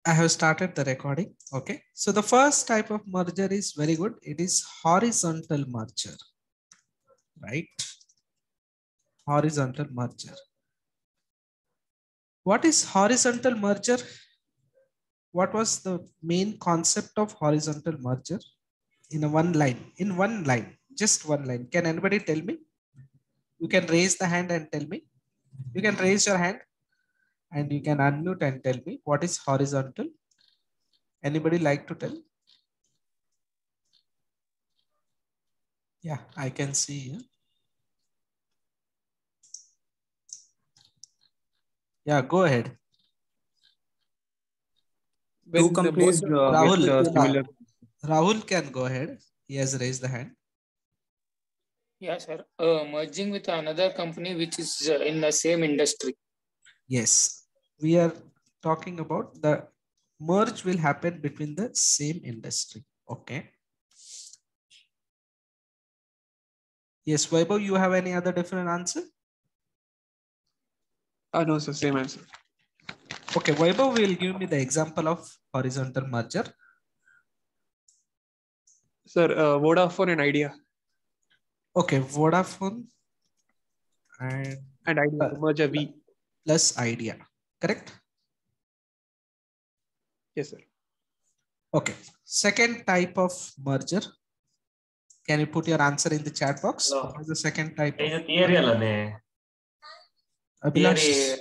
I have started the recording. Okay. So the first type of merger is very good. It is horizontal merger, right? Horizontal merger. What is horizontal merger? What was the main concept of horizontal merger? In a one line, just one line. Can anybody tell me? You can raise the hand and tell me. You can raise your hand and you can unmute and tell me what is horizontal. Anybody like to tell? Yeah, I can see. Yeah, go ahead. Two companies Rahul, with similar. Rahul can go ahead. He has raised the hand. Yeah, sir. Merging with another company which is in the same industry. Yes, we are talking about the merge will happen between the same industry. Okay. Yes, Vaibhav, you have any other different answer? No, sir, same answer. Okay, Vaibhav will give me the example of horizontal merger. Sir, Vodafone and Idea. Okay, Vodafone and Idea, merger V. Plus Idea, correct? Yes, sir. Okay, second type of merger. Can you put your answer in the chat box? No. What is the second type? Theory allane. Abhilash.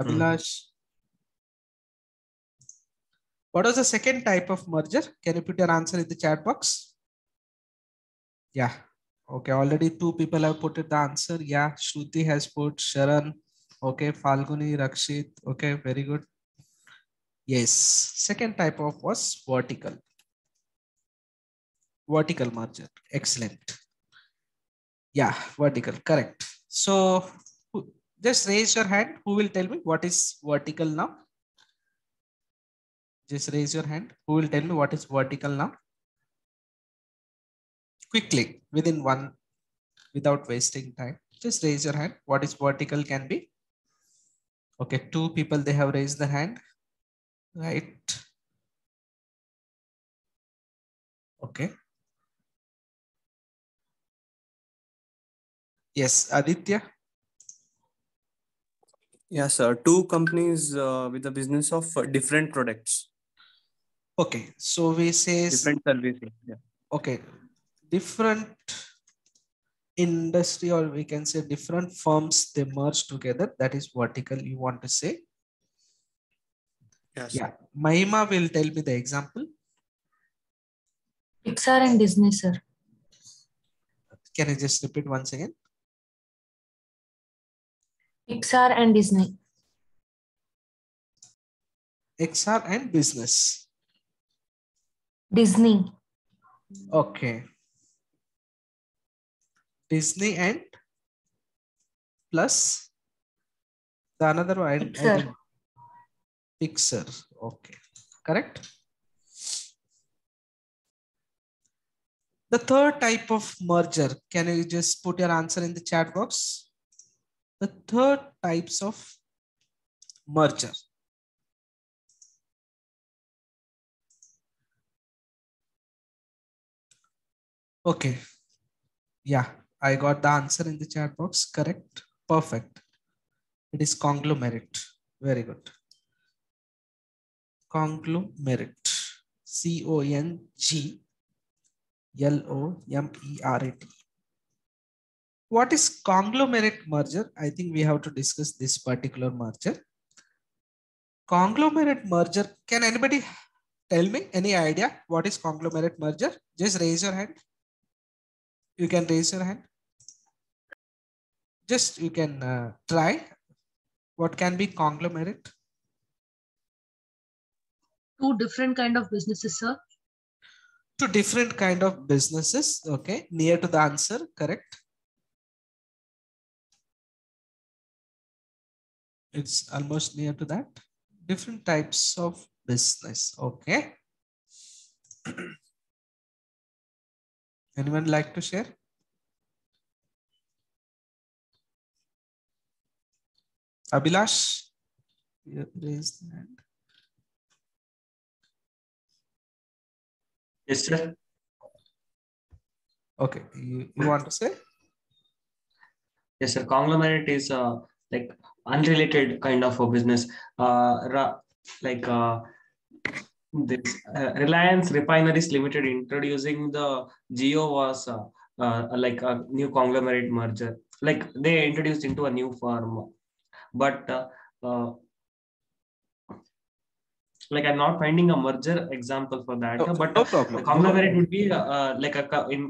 Abhilash. What was the second type of merger? Can you put your answer in the chat box? Yeah. Okay. Already two people have put the answer. Yeah. Shruti has put Sharan. Okay. Falguni, Rakshit. Okay. Very good. Yes. Second type of was vertical. Vertical merger. Excellent. Yeah. Vertical. Correct. So just raise your hand. Who will tell me what is vertical now? Just raise your hand. Who will tell me what is vertical now? Quickly, within one, without wasting time. Just raise your hand. What is vertical can be? Okay, two people, they have raised the hand. Right. Okay. Yes, Aditya. Yes, sir. Two companies with a business of different products. Okay, so we say different services. Yeah. Okay, different industry, or we can say different firms, they merge together. That is vertical, you want to say? Yes. Yeah, Mahima will tell me the example. Pixar and Disney, sir. Can you just repeat once again? Pixar and Disney. XR and business. Disney. Okay. Disney and plus the another one. Pixar. Pixar. Okay. Correct. The third type of merger. Can you just put your answer in the chat box? The third types of merger. Okay. Yeah, I got the answer in the chat box. Correct. Perfect. It is conglomerate. Very good. Conglomerate. CONGLOMERATE. What is conglomerate merger? I think we have to discuss this particular merger. Conglomerate merger. Can anybody tell me any idea what is conglomerate merger? Just raise your hand. You can raise your hand. Just you can try. What can be conglomerate? Two different kind of businesses, sir. Two different kind of businesses. Okay, near to the answer. Correct. It's almost near to that. Different types of business. Okay. Anyone like to share? Abhilash, raise the hand. Yes, sir. Okay, you want to say? Yes, sir. Conglomerate is like unrelated kind of a business. Like this Reliance Refineries Limited introducing the Geo was like a new conglomerate merger. Like they introduced into a new firm, but uh, like I'm not finding a merger example for that. No, But no the problem. conglomerate would be like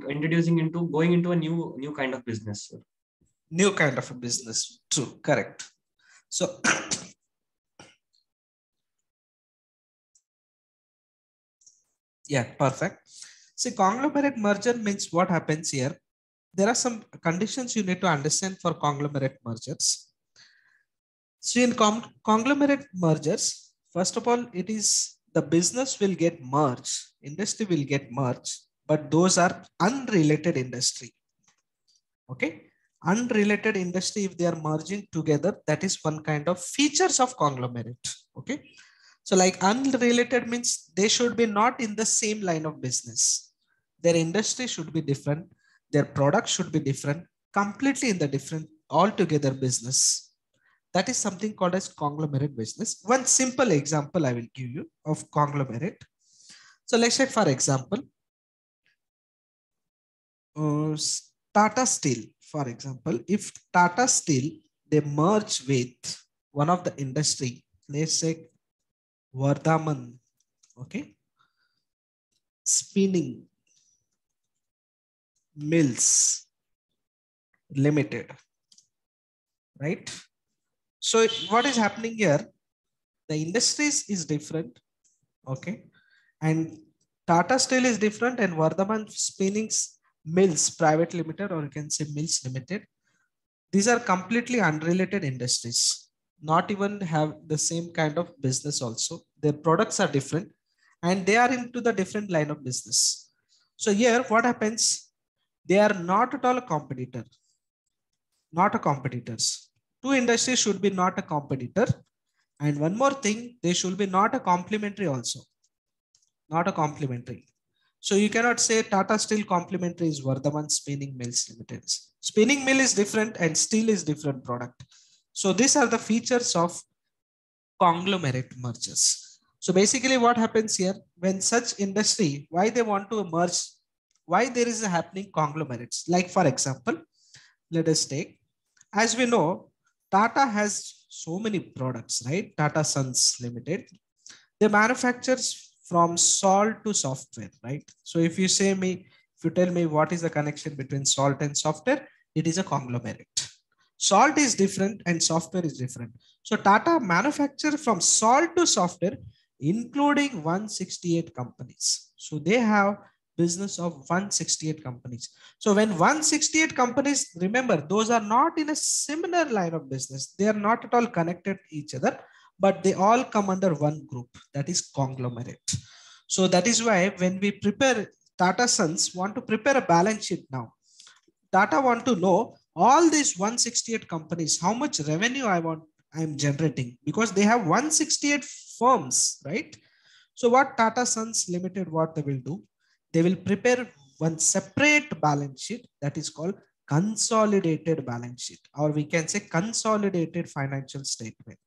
introducing into going into a new kind of business. New kind of a business. True, correct. So yeah, perfect. See, conglomerate merger means what happens here. There are some conditions you need to understand for conglomerate mergers. So in conglomerate mergers, first of all, it is the business will get merged, industry will get merged, but those are unrelated industry. Okay, unrelated industry, if they are merging together, that is one kind of features of conglomerate. Okay, so like unrelated means they should be not in the same line of business. Their industry should be different. Their product should be different, completely in the different altogether business. That is something called as conglomerate business. One simple example I will give you of conglomerate. So let's say, for example, Tata Steel, for example, if Tata Steel, they merge with one of the industry, let's say Vardhaman, okay, spinning mills limited, right? So what is happening here? The industries is different, okay, and Tata Steel is different, and Vardhaman Spinning Mills Private Limited, or you can say Mills Limited. These are completely unrelated industries, not even have the same kind of business also. Their products are different and they are into the different line of business. So here what happens? They are not at all a competitor, not a competitors. Two industries should be not a competitor. And one more thing, they should be not a complementary also, not a complementary. So you cannot say Tata Steel complementary is Vardhaman Spinning Mills Limited. Spinning mill is different and steel is different product. So these are the features of conglomerate mergers. So basically what happens here, when such industry, why they want to merge, why there is a happening conglomerates. Like for example, let us take, as we know, Tata has so many products, right? Tata Sons Limited. They manufacture from salt to software, right? So if you say me, if you tell me what is the connection between salt and software, it is a conglomerate. Salt is different and software is different. So Tata manufacture from salt to software, including 168 companies. So they have business of 168 companies. So when 168 companies, remember, those are not in a similar line of business. They are not at all connected to each other, but they all come under one group, that is conglomerate. So that is why when we prepare, Tata Sons want to prepare a balance sheet now. Tata want to know all these 168 companies, how much revenue I'm generating, because they have 168 firms, right? So what Tata Sons Limited, what they will do, they will prepare one separate balance sheet that is called consolidated balance sheet, or we can say consolidated financial statement.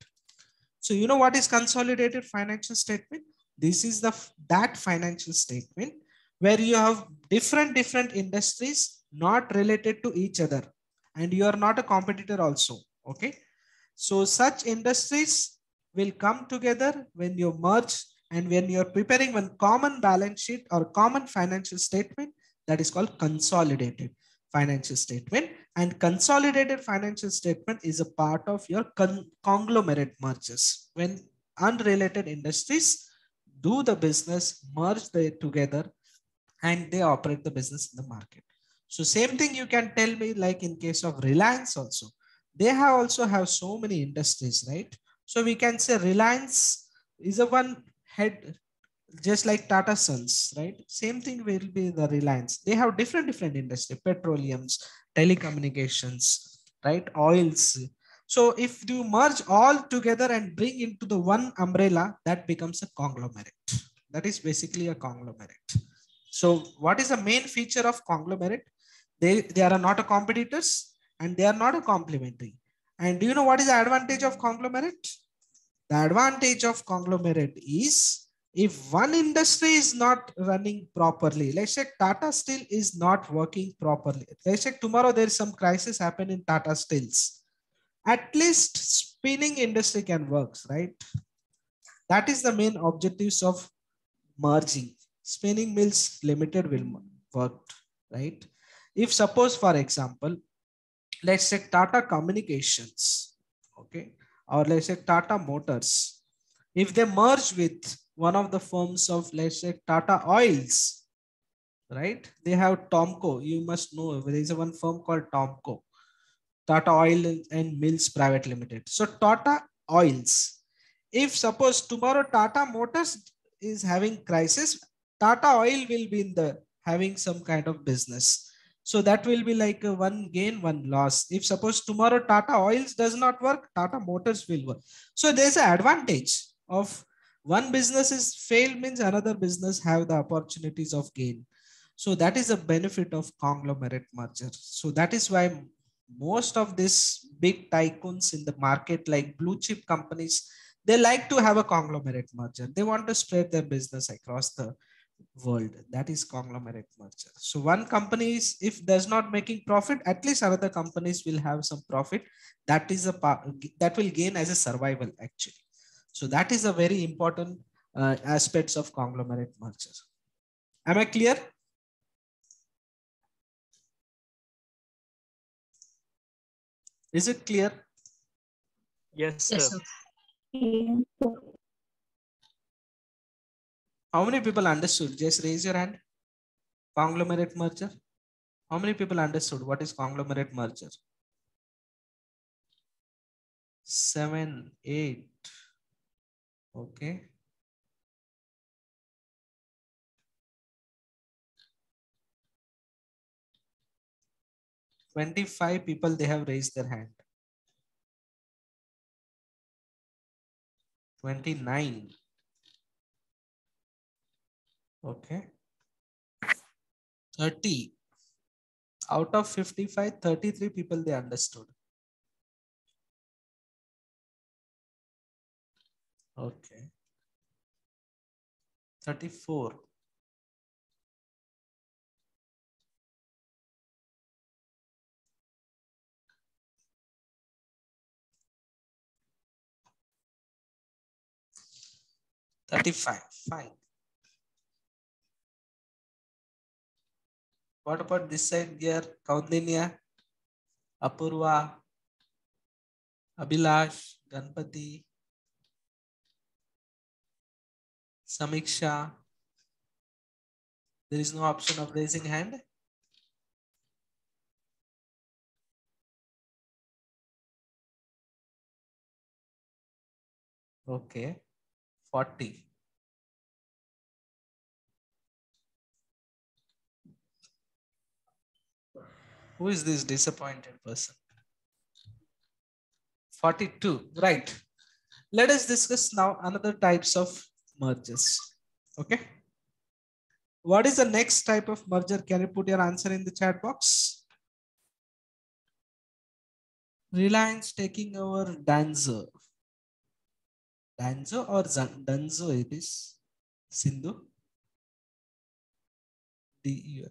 So you know what is consolidated financial statement? This is that financial statement where you have different industries not related to each other, and you are not a competitor also. Okay. So such industries will come together when you merge, and when you're preparing one common balance sheet or common financial statement, that is called consolidated financial statement. And consolidated financial statement is a part of your conglomerate mergers. When unrelated industries do the business, merge they together, and they operate the business in the market. So same thing you can tell me, like in case of Reliance also. They also have so many industries, right? So we can say Reliance is a one head, just like Tata Sons, right? Same thing will be the Reliance. They have different industry, petroleums, telecommunications, right? Oils, So if you merge all together and bring into the one umbrella, that becomes a conglomerate. That is basically a conglomerate. So what is the main feature of conglomerate? They are not a competitors and they are not a complementary. And do you know what is the advantage of conglomerate? The advantage of conglomerate is if one industry is not running properly, let's say Tata Steel is not working properly. Let's say tomorrow there is some crisis happen in Tata Steels. At least spinning industry can work, right? That is the main objectives of merging. Spinning Mills Limited will work, right? If suppose, for example, let's say Tata Communications, okay, or let's say Tata Motors, if they merge with one of the firms of, let's say, Tata Oils, right? They have Tomco. You must know there is one firm called Tomco, Tata Oil and Mills Private Limited. So Tata Oils, if suppose tomorrow Tata Motors is having crisis, Tata Oil will be in the having some kind of business. So that will be like a one gain, one loss. If suppose tomorrow Tata Oils does not work, Tata Motors will work. So there's an advantage of one business is failed means another business have the opportunities of gain. So that is a benefit of conglomerate merger. So that is why most of these big tycoons in the market, like blue chip companies, they like to have a conglomerate merger. They want to spread their business across the world. That is conglomerate merger. So one company is, if does not making profit, at least other companies will have some profit. That is a part that will gain as a survival actually. So that is a very important aspects of conglomerate merger. Am I clear? Is it clear? Yes, Yes, sir. sir. How many people understood? Just raise your hand. Conglomerate merger. How many people understood what is conglomerate merger? 7, 8. Okay. "25 people, they have raised their hand. 29. Okay. 30. Out of 55, 33 people they understood. Okay. 34. Fine. What about this side here? Kaundinya, Apurva, Abhilash, Ganpati, Samiksha. There is no option of raising hand. Okay. 40. Who is this disappointed person? 42. Right. Let us discuss now another types of mergers. Okay. What is the next type of merger? Can you put your answer in the chat box? Reliance taking over Danzo. Danzo or Danzo it is? Sindhu? DEO.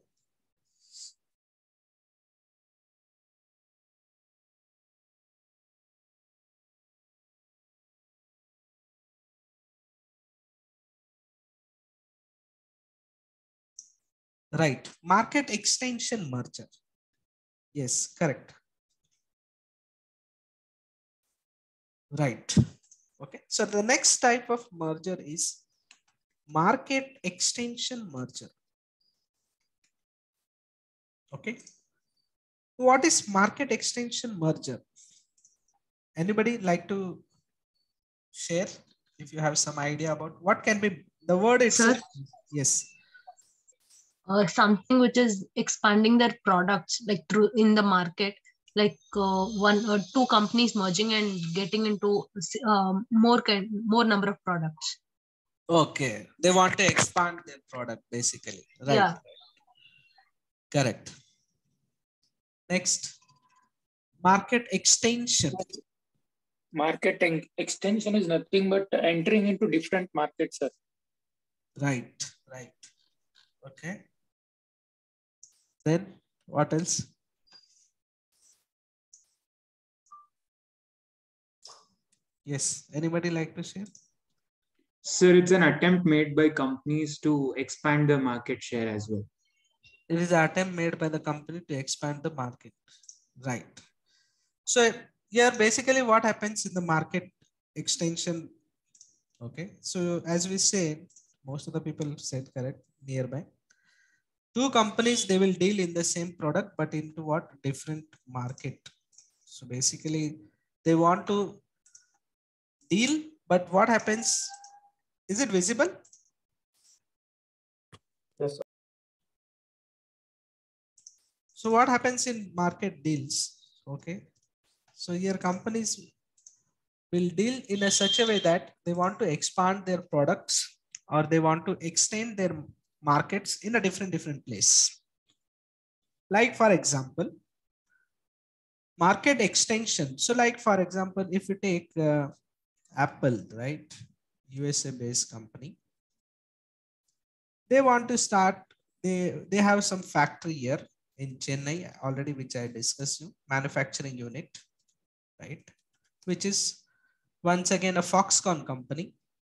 Right. Market extension merger. Yes, correct. Right. Okay. So the next type of merger is market extension merger. Okay. What is market extension merger? Anybody like to share if you have some idea about what can be the word itself? Sir? Yes. Something which is expanding their products like through in the market like two companies merging and getting into more number of products. Okay. They want to expand their product basically. Right. Yeah. Correct. Next. Market extension. Marketing extension is nothing but entering into different markets, sir. Right. Right. Okay. Then what else? Yes. Anybody like to share? Sir, it's an attempt made by companies to expand their market share as well. It is an attempt made by the company to expand the market. Right. So here basically what happens in the market extension. Okay. So as we said, most of the people said correct nearby. Two companies, they will deal in the same product, but into what? Different market. So basically they want to deal, but what happens? Is it visible? Yes, sir. So what happens in market deals? Okay. So here companies will deal in a such a way that they want to expand their products or they want to extend their markets in a different place. Like for example, market extension. So like for example, if you take Apple, right? USA based company. They want to start, they have some factory here in Chennai already, which I discussed you, manufacturing unit, right? Which is once again a Foxconn company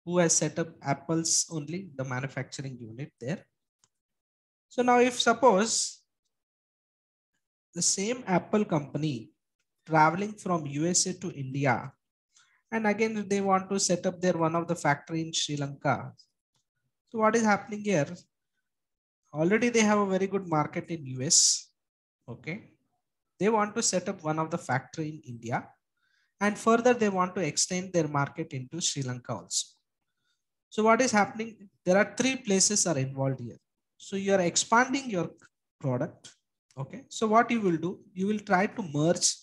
who has set up Apple's only the manufacturing unit there. So now if suppose the same Apple company traveling from USA to India, and again they want to set up their one of the factory in Sri Lanka. So what is happening here? Already they have a very good market in US. Okay. They want to set up one of the factory in India, and further they want to extend their market into Sri Lanka also. So what is happening? There are three places are involved here. So you are expanding your product. Okay. So what you will do, you will try to merge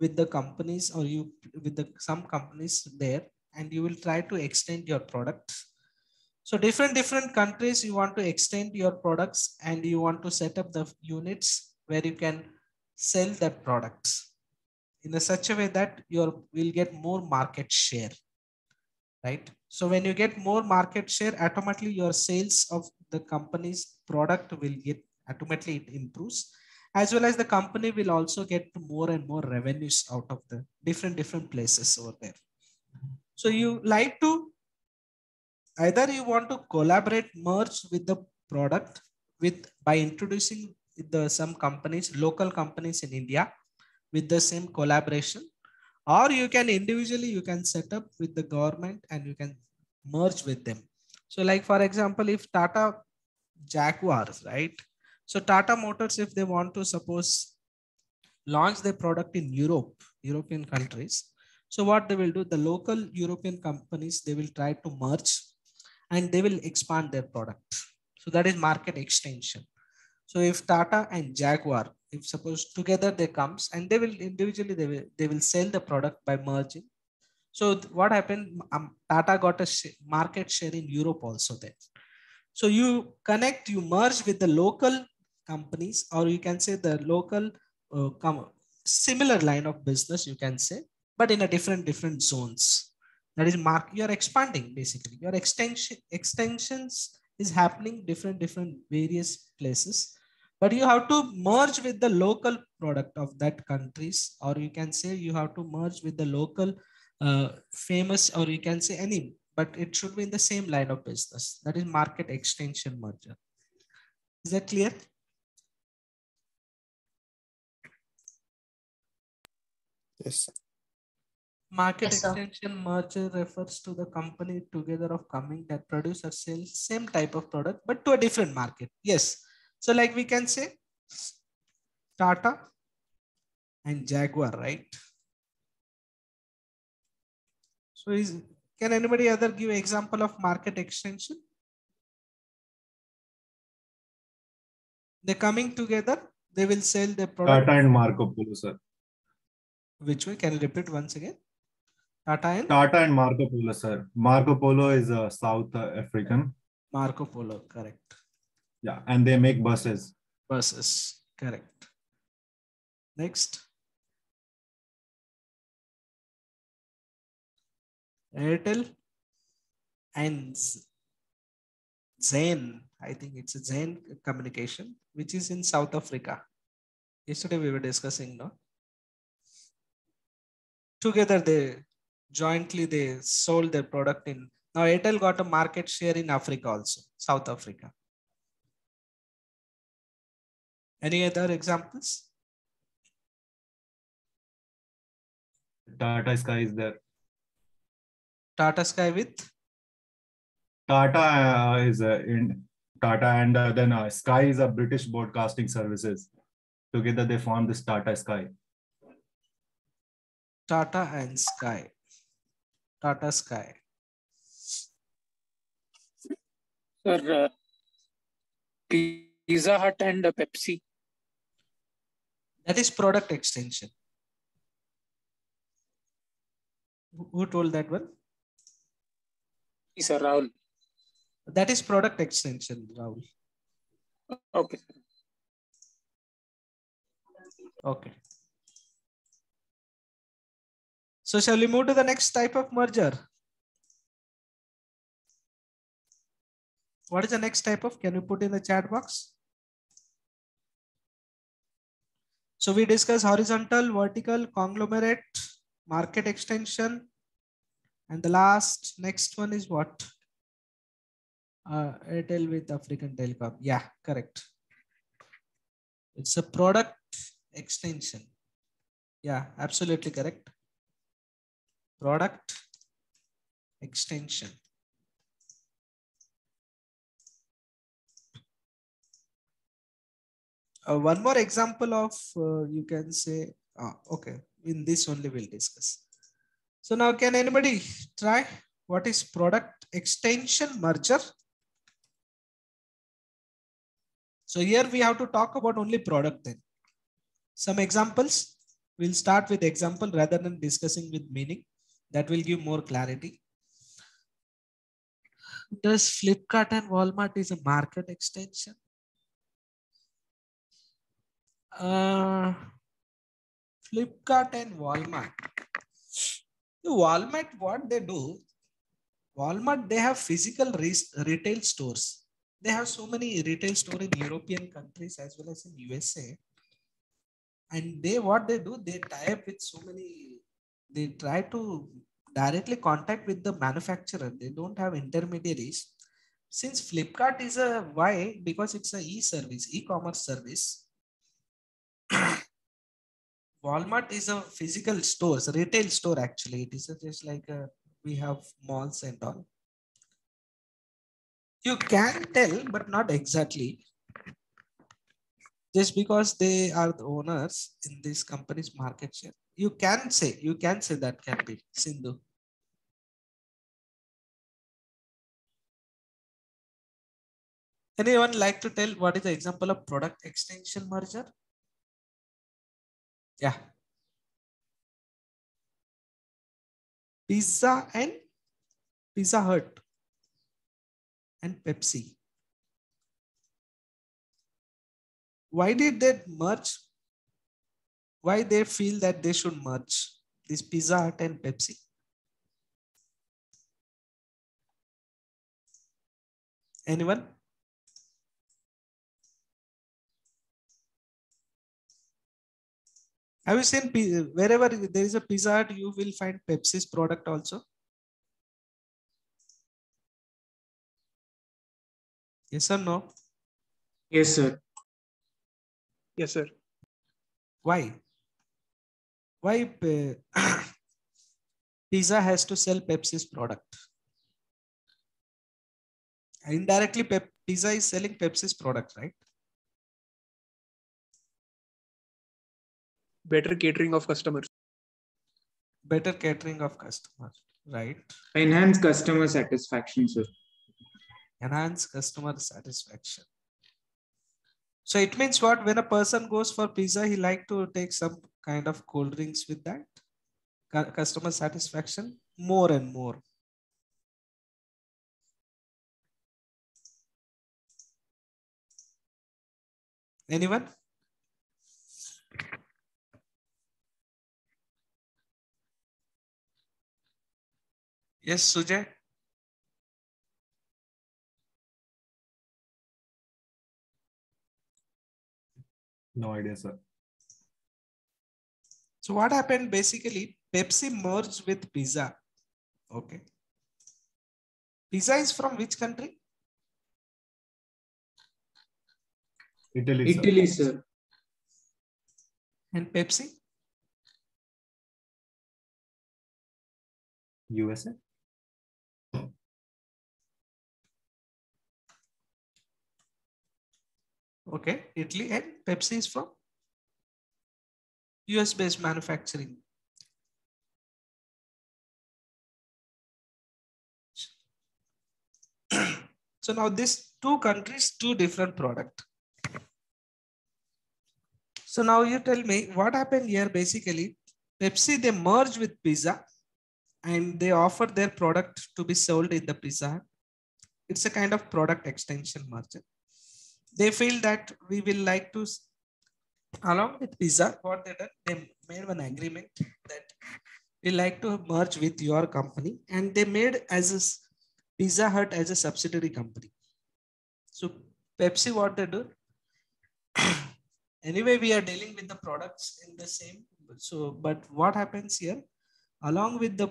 with the companies or you with the some companies there, and you will try to extend your products. So different countries you want to extend your products and you want to set up the units where you can sell that products in a such a way that you will get more market share, right? So when you get more market share, automatically your sales of the company's product will get automatically it improves, as well as the company will also get more and more revenues out of the different places over there. So you like to either you want to collaborate, merge with the product with by introducing the some companies, local companies in India with the same collaboration, or you can individually you can set up with the government and you can merge with them. So like for example, if Tata Jaguars, right? So Tata Motors, if they want to suppose launch their product in European countries, so what they will do, the local European companies, they will try to merge and they will expand their product. So that is market extension. So if Tata and Jaguar, if suppose together they comes and they will individually, they will sell the product by merging. So what happened, Tata got a market share in Europe also then. So you connect, you merge with the local companies, or you can say the local similar line of business, you can say, but in a different zones. That is you're expanding basically. Your extensions is happening different various places, but you have to merge with the local product of that countries, or you can say you have to merge with the local famous, or you can say any, but it should be in the same line of business. That is market extension merger. Is that clear? Yes. Market Yes, sir. extension merger refers to the company together of coming that produce or sell same type of product, but to a different market. Yes. So like we can say Tata and Jaguar, right? So can anybody other give an example of market extension? They're coming together, they will sell their product. Tata and Marco Polo, sir. Which way? Can you repeat once again? Tata and Tata and Marco Polo, sir. Marco Polo is South African. Marco Polo, correct. Yeah, and they make buses. Buses, correct. Next. Airtel and Zain. I think it's a Zain Communication, which is in South Africa. Yesterday we were discussing, no? Together they jointly they sold their product in. Now Airtel got a market share in Africa also, South Africa. Any other examples? Tata Sky is there. Tata Sky with Tata is in Tata, and then Sky is a British broadcasting services. Together they formed this Tata Sky. Tata and Sky. Tata Sky. Sir, Pizza Hut and Pepsi. That is product extension. Who told that one? Sir, Rahul. That is product extension, Rahul. Okay. Okay. So shall we move to the next type of merger? What is the next type of? Can you put in the chat box? So we discuss horizontal, vertical, conglomerate, market extension. And the next one is what? Airtel with African Telecom. Yeah, correct. It's a product extension. Yeah, absolutely correct. Product extension. One more example of, you can say, okay, in this only we'll discuss. So now can anybody try what is product extension merger? So here we have to talk about only product then. Some examples. We'll start with example rather than discussing with meaning. That will give more clarity. Does Flipkart and Walmart is a market extension? Flipkart and Walmart. Walmart, what they do? Walmart, they have physical retail stores. They have so many retail stores in European countries as well as in USA. And what they do, they tie up with so many, they try to directly contact with the manufacturer. They don't have intermediaries. Since Flipkart is why? Because it's a e-service, e-commerce service. Walmart is a physical stores, retail store actually. It is just like we have malls and all. You can tell, but not exactly. Just because they are the owners in this company's market share. You can say that can be Sindhu. Anyone like to tell what is the example of product extension merger? Yeah. Pizza and Pizza Hut and Pepsi. Why did they merge? Why they feel that they should merge this Pizza Hut and Pepsi? Anyone? Have you seen wherever there is a Pizza Hut, you will find Pepsi's product also? Yes or no? Yes, sir. Yes, sir. Why? Why Pizza has to sell Pepsi's product? Indirectly, Pizza is selling Pepsi's product, right? Better catering of customers. Better catering of customers, right? Enhance customer satisfaction, sir. Enhance customer satisfaction. So it means what? When a person goes for pizza, he like to take some kind of cold drinks with that. customer satisfaction more and more. Anyone? Yes, Sujay. No idea, sir. So what happened basically, Pepsi merged with Pizza. Okay. Pizza is from which country? Italy, sir. Italy, sir. And Pepsi? USA. Okay, Italy, and Pepsi is from US based manufacturing. So now these two countries, two different product. So now you tell me what happened here. Basically, Pepsi, they merge with Pizza and they offer their product to be sold in the Pizza Hut. It's a kind of product extension merger. They feel that we will like to, along with Pizza, what they done, they made one agreement that we like to merge with your company, and they made as a Pizza Hut as a subsidiary company. So Pepsi, what they do, anyway, we are dealing with the products in the same. So, but what happens here, along with the,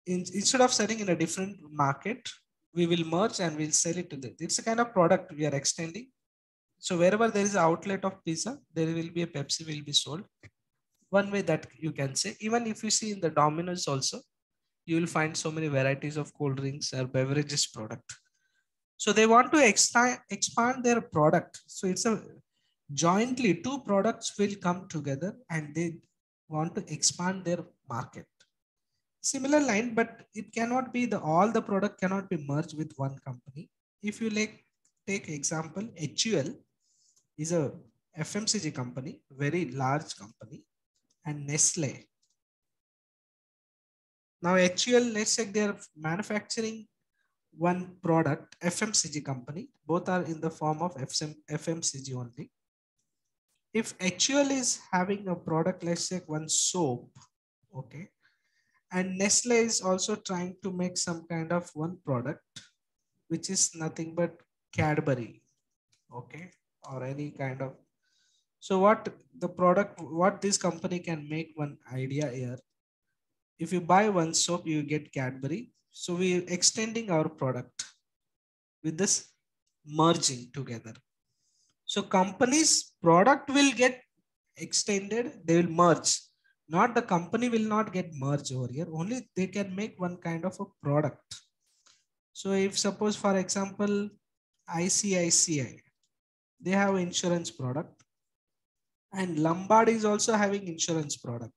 instead of selling in a different market, we will merge and we'll sell it to them. It's a kind of product we are extending. So wherever there is an outlet of Pizza, there will be a Pepsi will be sold. One way that you can say, even if you see in the Domino's also, you will find so many varieties of cold drinks or beverages product. So they want to expand their product. So it's a jointly two products will come together and they want to expand their market. Similar line, but it cannot be all the product cannot be merged with one company. If you take example, HUL is a FMCG company, very large company, and Nestle. Now HUL, let's say they're manufacturing one product, FMCG company, both are in the form of FMCG only. If HUL is having a product, let's say one soap, okay, and Nestle is also trying to make some kind of one product, which is nothing but Cadbury, okay, or any kind of. So what the product, what this company can make one idea here. If you buy one soap, you get Cadbury. So we're extending our product with this merging together. So company's product will get extended, they will merge. Not the company will not get merged over here. Only they can make one kind of a product. So if suppose, for example, ICICI, they have insurance product, and Lombard is also having insurance product.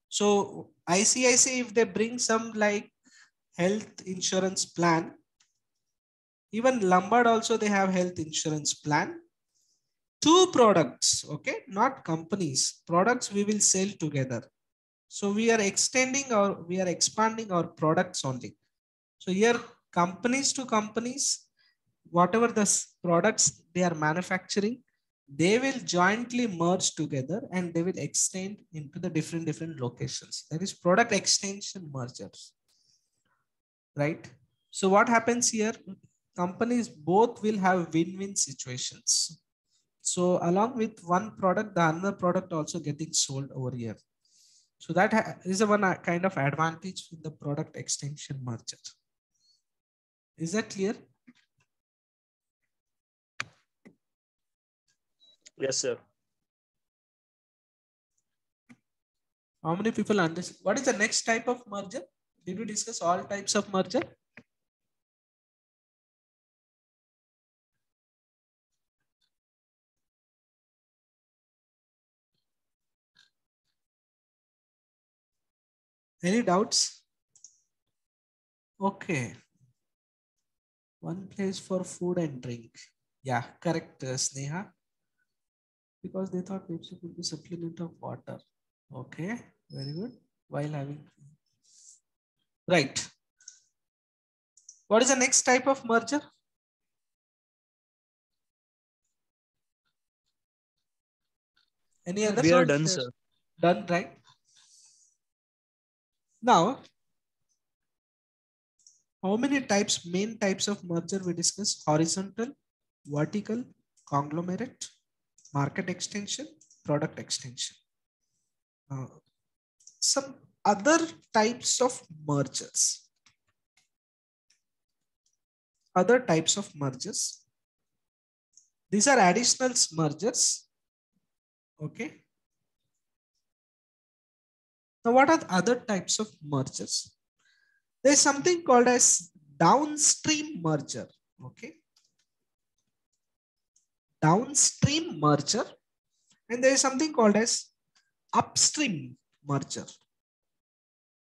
So ICICI, if they bring some like health insurance plan, even Lombard also they have health insurance plan. Two products, okay, not companies, products we will sell together. So we are extending or we are expanding our products only. So here companies to companies, whatever the products they are manufacturing, they will jointly merge together and they will extend into the different locations. That is product extension mergers, right? So what happens here? Companies both will have win-win situations. So along with one product, the another product also getting sold over here. So that is a one kind of advantage with the product extension merger. Is that clear? Yes, sir. How many people understand? What is the next type of merger? Did we discuss all types of merger? Any doubts? Okay. One place for food and drink. Yeah, correct, Sneha. Because they thought Pepsi could be supplement of water. Okay. Very good. While having, right. What is the next type of merger? Any other? We are done, sir. Done, right? Now, how many types, main types of merger we discussed? Horizontal, vertical, conglomerate, market extension, product extension. Some other types of mergers. Other types of mergers. These are additional mergers. Okay. Now, what are the other types of mergers? There is something called as downstream merger. Okay. Downstream merger. And there is something called as upstream merger.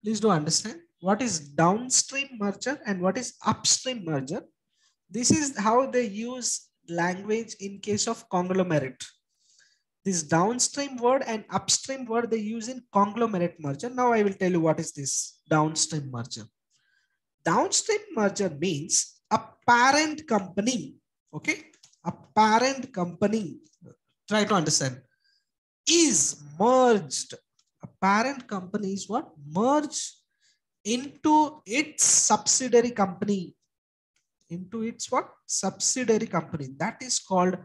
Please do understand what is downstream merger and what is upstream merger. This is how they use language in case of conglomerate. This downstream word and upstream word they use in conglomerate merger. Now I will tell you what is this downstream merger. Downstream merger means a parent company. Okay. A parent company. Try to understand. Is merged. A parent company is what? Merged into its subsidiary company. Into its what? Subsidiary company. That is called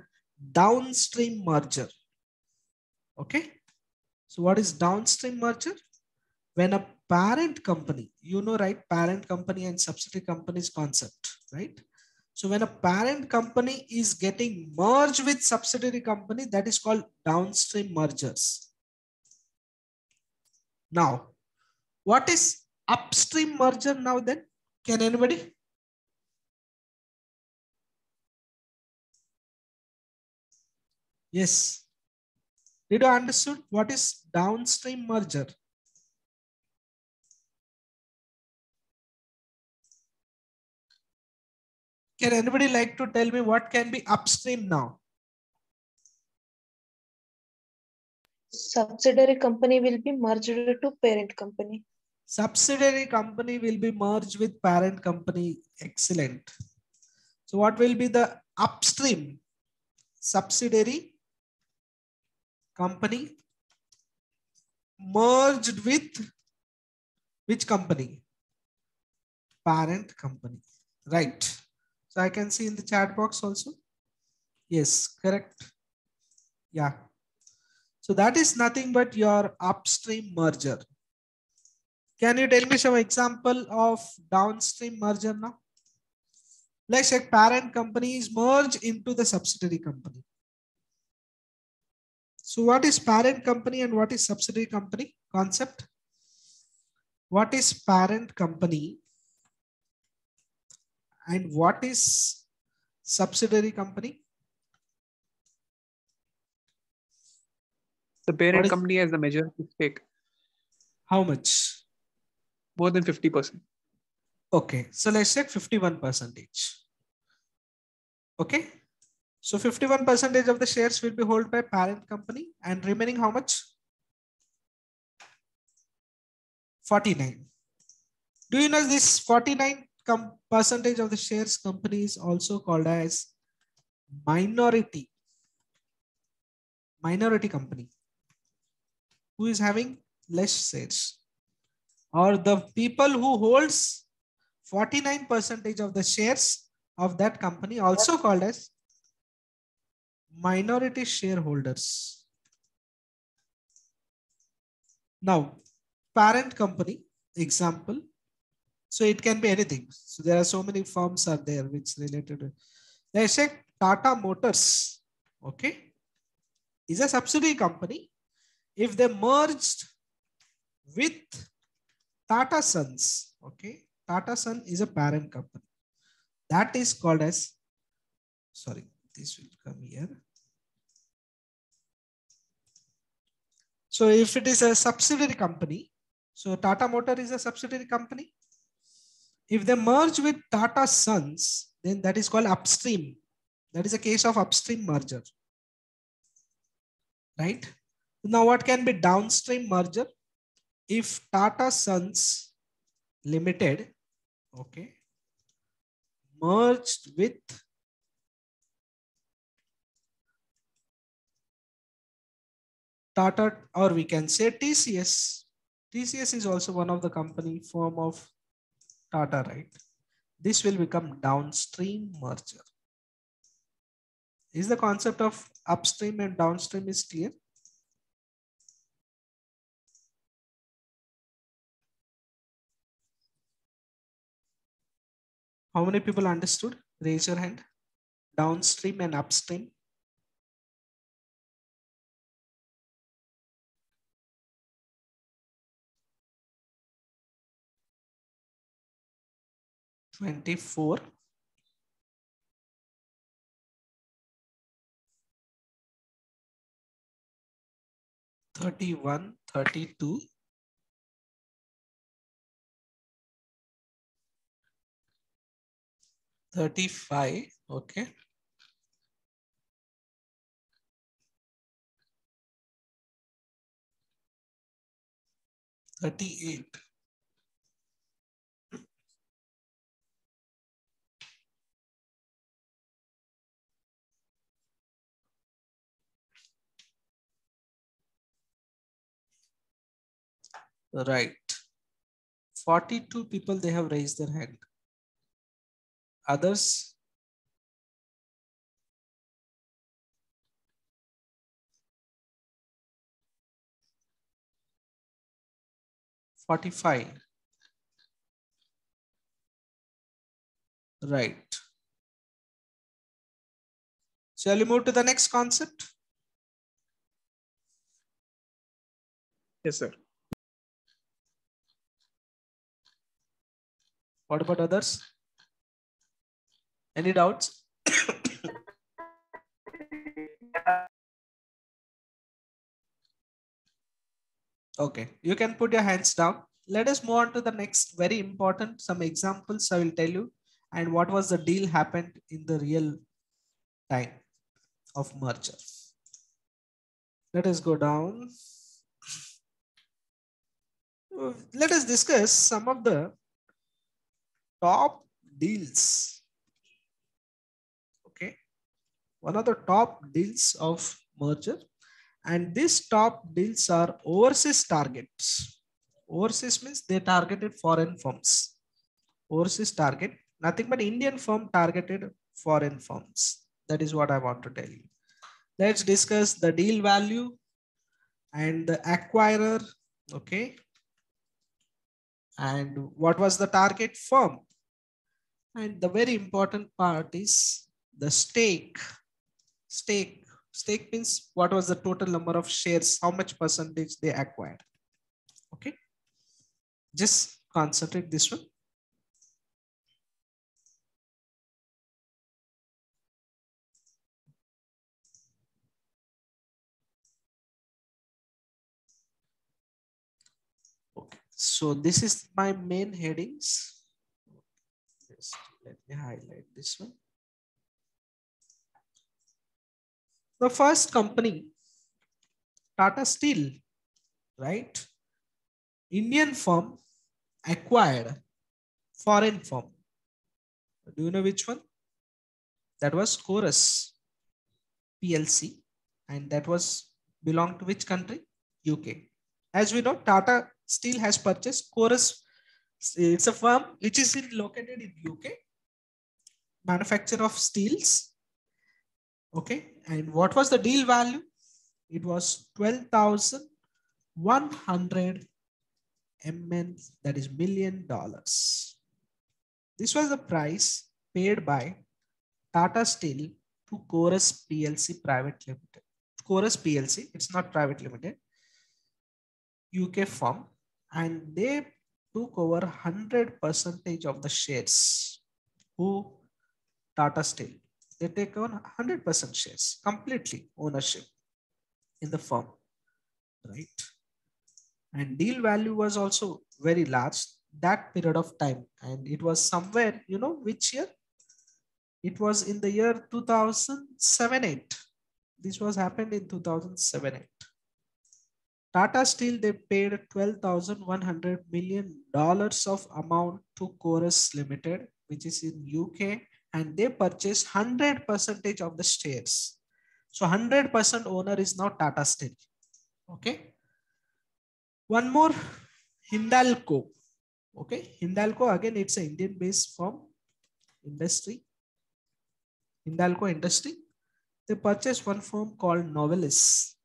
downstream merger. Okay. So what is downstream merger? When a parent company, you know, right? Parent company and subsidiary companies concept, right? So when a parent company is getting merged with subsidiary company, that is called downstream mergers. Now, what is upstream merger now then? Can anybody? Yes. Did you understood what is downstream merger? Can anybody like to tell me what can be upstream now? Subsidiary company will be merged to parent company. Subsidiary company will be merged with parent company. Excellent. So what will be the upstream? Subsidiary company merged with which company? Parent company. Right. So I can see in the chat box also. Yes, correct. Yeah. So that is nothing but your upstream merger. Can you tell me some example of downstream merger now? Let's say parent company is merged into the subsidiary company. So what is parent company and what is subsidiary company concept? What is parent company and what is subsidiary company? The parent company has the major stake. How much? More than 50%. Okay, so let's say 51%. Okay, so 51% of the shares will be held by parent company and remaining how much? 49. Do you know this 49% of the shares company is also called as minority company, who is having less shares, or the people who holds 49% of the shares of that company also called as minority shareholders. Now, parent company example. So it can be anything. So there are so many firms are there which related to. Let's say Tata Motors, okay, is a subsidiary company. If they merged with Tata Sons, okay, Tata Sun is a parent company. That is called as, sorry, this will come here. So if it is a subsidiary company, so Tata Motor is a subsidiary company. If they merge with Tata Sons, then that is called upstream. That is a case of upstream merger. Right? Now what can be downstream merger? if Tata Sons Limited, okay, merged with Tata, or we can say TCS. TCS is also one of the company form of Tata, right? This will become downstream merger. Is the concept of upstream and downstream is clear? How many people understood? Raise your hand. Downstream and upstream. $24. 31, 32. 35, okay. $38. Right. 42 people, they have raised their hand. Others? $45. Right. Shall we move to the next concept? Yes, sir. What about others? Any doubts? Okay, you can put your hands down. Let us move on to the next very important, some examples I will tell you, and what was the deal happened in the real time of merger. Let us go down. Let us discuss some of the top deals. Okay, one of the top deals of merger, and these top deals are overseas targets. Overseas means they targeted foreign firms. Overseas target, nothing but Indian firm targeted foreign firms. That is what I want to tell you. Let's discuss the deal value and the acquirer. Okay. And what was the target firm? And the very important part is the stake. Stake means what was the total number of shares, how much percentage they acquired. Okay. Just concentrate this one. Okay. So this is my main headings. Just let me highlight this one. The first company, Tata Steel, right? Indian firm acquired foreign firm. Do you know which one? That was Chorus PLC, and that was belonged to which country? UK. As we know, Tata Steel has purchased Chorus. It's a firm which is located in UK, manufacturer of steels. Okay, and what was the deal value? It was 12,100 MN, that is $1 million. This was the price paid by Tata Steel to Chorus PLC Private Limited. Chorus PLC, it's not private limited, UK firm, and they took over 100% of the shares. Who? Tata Steel. They take on 100% shares, completely ownership in the firm, right? And deal value was also very large that period of time. And it was somewhere, you know, which year? It was in the year 2007-8. This was happened in 2007-8. Tata Steel, they paid $12,100 million of amount to Chorus Limited, which is in UK, and they purchased 100% of the shares. So 100% owner is now Tata Steel. Okay. One more, Hindalco. Okay, Hindalco, again, it's an Indian-based firm, industry. Hindalco Industry. They purchased one firm called Novelis.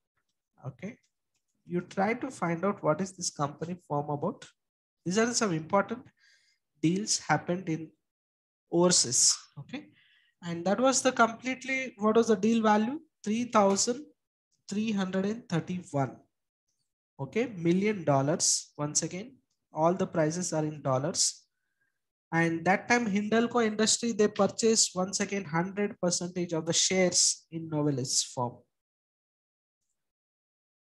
Okay. You try to find out what is this company firm about. These are some important deals happened in overseas. Okay. And that was the completely, what was the deal value? 3,331. Okay, $1 million. Once again, all the prices are in dollars. And that time Hindalco Industry, they purchased once again 100% of the shares in Novelis firm.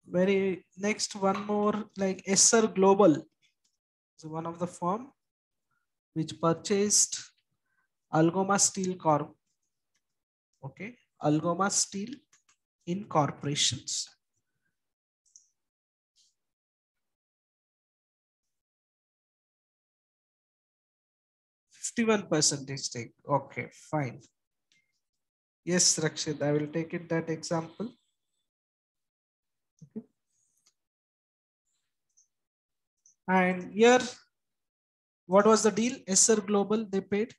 Very next, one more, like Esser Global. So one of the firm which purchased Algoma Steel Corp. Okay, Algoma Steel Incorporations. %51 stake. Okay, fine. Yes, Rakshit, I will take it that example. Okay. And here, what was the deal? Esser Global, they paid.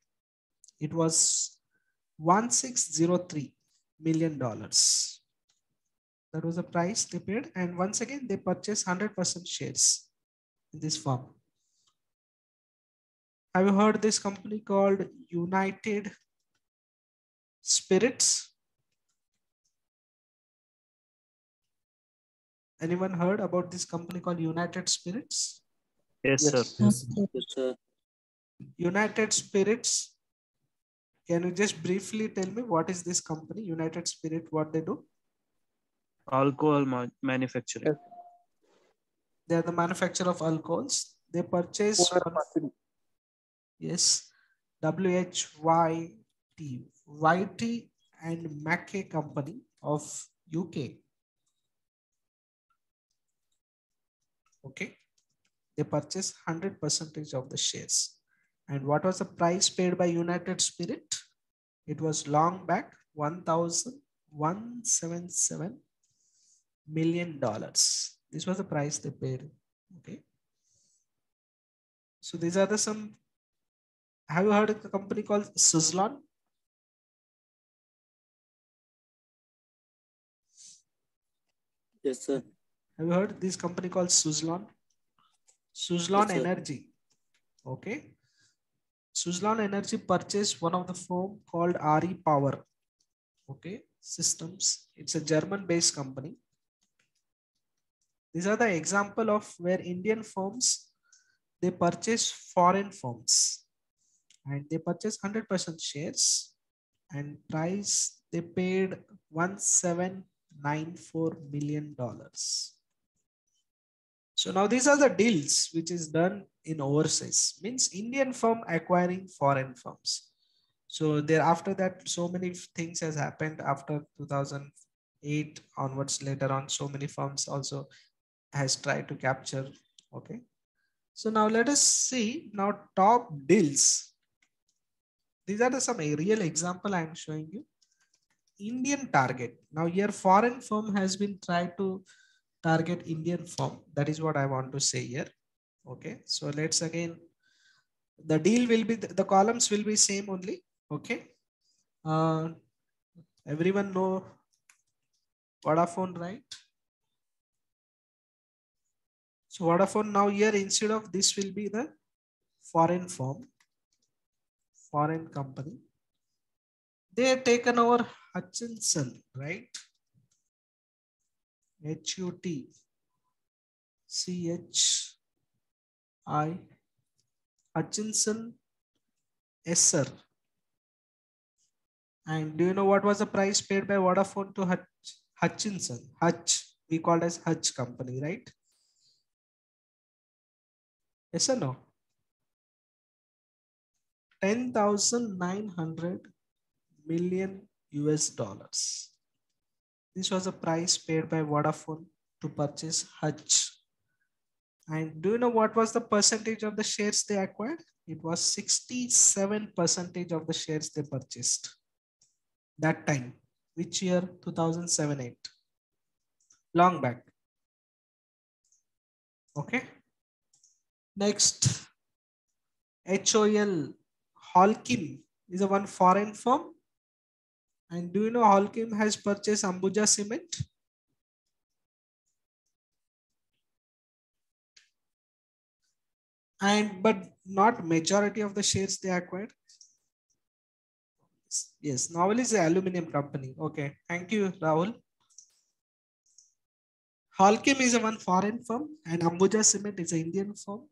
It was $1,603 million. That was the price they paid. And once again, they purchased 100% shares in this firm. Have you heard this company called United Spirits? Anyone heard about this company called United Spirits? Yes, sir. Yes. Yes, sir. United Spirits. Can you just briefly tell me what is this company, United Spirit, what they do? Alcohol manufacturing. They are the manufacturer of alcohols. They purchase, yes, WHYT, Whitey and Mackay Company of UK. Okay, they purchased 100% of the shares. And what was the price paid by United Spirit? It was long back $1,177 million. This was the price they paid. Okay. So these are the some. Have you heard of a company called Suzlon? Yes, sir. Have you heard this company called Suzlon? Suzlon Yes, sir. Energy. Okay. Suzlon Energy purchased one of the firm called RE Power. Okay. Systems. It's a German-based company. These are the example of where Indian firms, they purchase foreign firms and they purchase 100% shares, and price they paid $1,794 million. So now these are the deals which is done in overseas, means Indian firm acquiring foreign firms. So there after that, so many things has happened after 2008 onwards. Later on, so many firms also has tried to capture. Okay. So now let us see now top deals. These are some real example I am showing you. Indian target. Now here foreign firm has been tried to target Indian firm. That is what I want to say here. Okay. So let's again, the deal will be, the columns will be same only. Okay. Everyone know Vodafone, right? So Vodafone now here, instead of this will be the foreign firm, foreign company. They have taken over Hutchinson, right? HUTCHI, Hutchinson Esser. And do you know what was the price paid by Vodafone to Hutchinson? Hutch, we called as Hutch company, right? Yes or no? 10,900 million US dollars. This was the price paid by Vodafone to purchase Hutch. And do you know what was the percentage of the shares they acquired? It was 67% of the shares they purchased. That time, which year? 2007-8. Long back. Okay. Next, HOL, Holcim is a one foreign firm. And do you know Holcim has purchased Ambuja Cement? But not majority of the shares they acquired. Yes, Novel is an aluminum company. Okay, thank you, Rahul. Holcim is a one foreign firm and Ambuja Cement is an Indian firm.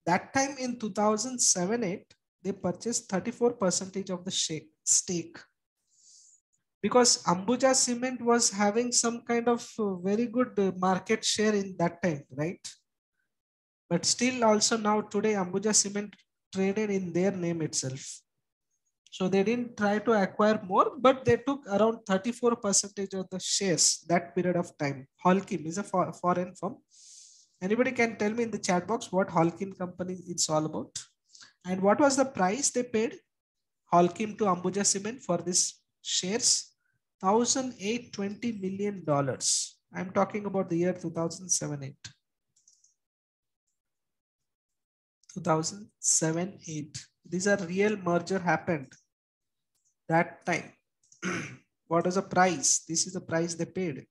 That time in 2007-8, they purchased 34% of the stake. Because Ambuja Cement was having some kind of very good market share in that time, right? But still also now today Ambuja Cement traded in their name itself. So they didn't try to acquire more, but they took around 34% of the shares that period of time. Holcim is a foreign firm. Anybody can tell me in the chat box what Holcim company it's all about? And what was the price they paid Holcim to Ambuja Cement for this shares? $1,820 million. I'm talking about the year 2007-8. 2007-8. These are real merger happened that time. What was the price? This is the price they paid.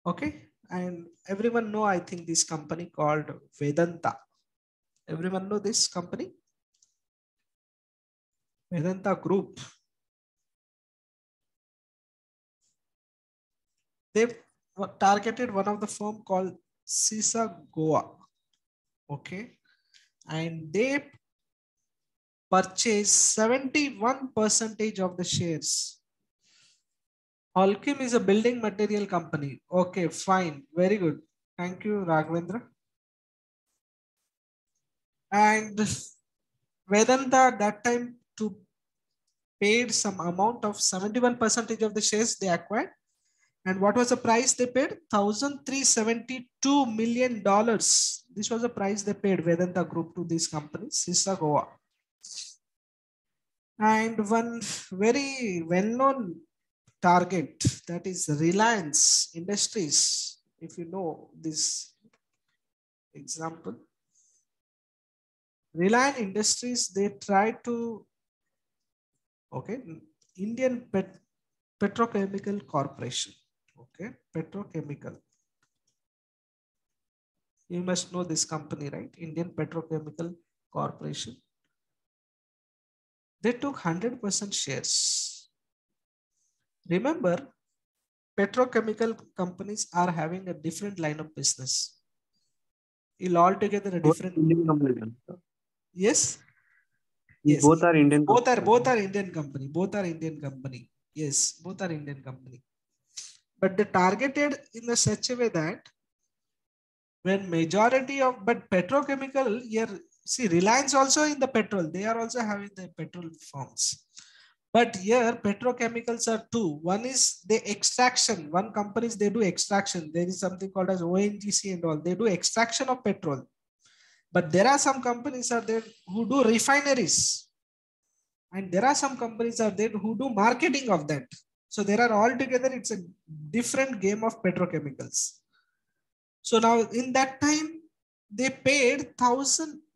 Okay. And everyone know, I think, this company called Vedanta. Everyone know this company? Vedanta Group. They targeted one of the firm called Sisa Goa. Okay. And they purchased 71% of the shares. Holcim is a building material company. Okay, fine. Very good. Thank you, Raghavendra. And Vedanta that time paid some amount of 71% of the shares they acquired. And what was the price they paid? $1,372 million. This was the price they paid Vedanta Group to these companies, Sisa Goa. And one very well-known target, that is Reliance Industries. If you know this example, Reliance Industries, they try to, okay, Indian Petrochemical Corporation. Okay, Petrochemical. You must know this company, right? Indian Petrochemical Corporation. They took 100% shares. Remember, petrochemical companies are having a different line of business. Altogether a different. Indian company. Yes. Yes. Both are Indian. Both are Indian company. Both are Indian company. Yes, both are Indian company. But they targeted in such a way that when majority of, but petrochemical here, see Reliance also in the petrol, they are also having the petrol firms. But here petrochemicals are two. One is the extraction. One companies, they do extraction. There is something called as ONGC and all. They do extraction of petrol. But there are some companies are there who do refineries. And there are some companies are there who do marketing of that. So there are altogether, it's a different game of petrochemicals. So now in that time, they paid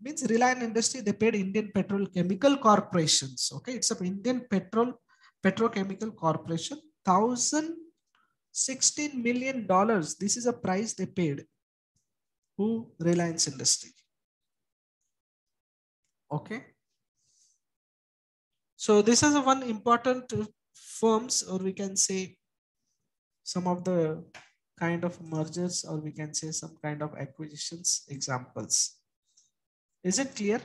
means Reliance Industry, they paid Indian Petrochemical Corporations. Okay, it's an Indian Petrochemical Corporation, $1,016 million. This is a price they paid to Reliance Industry. Okay. So this is one important firms, or we can say some of the kind of mergers, or we can say some kind of acquisitions examples. Is it clear?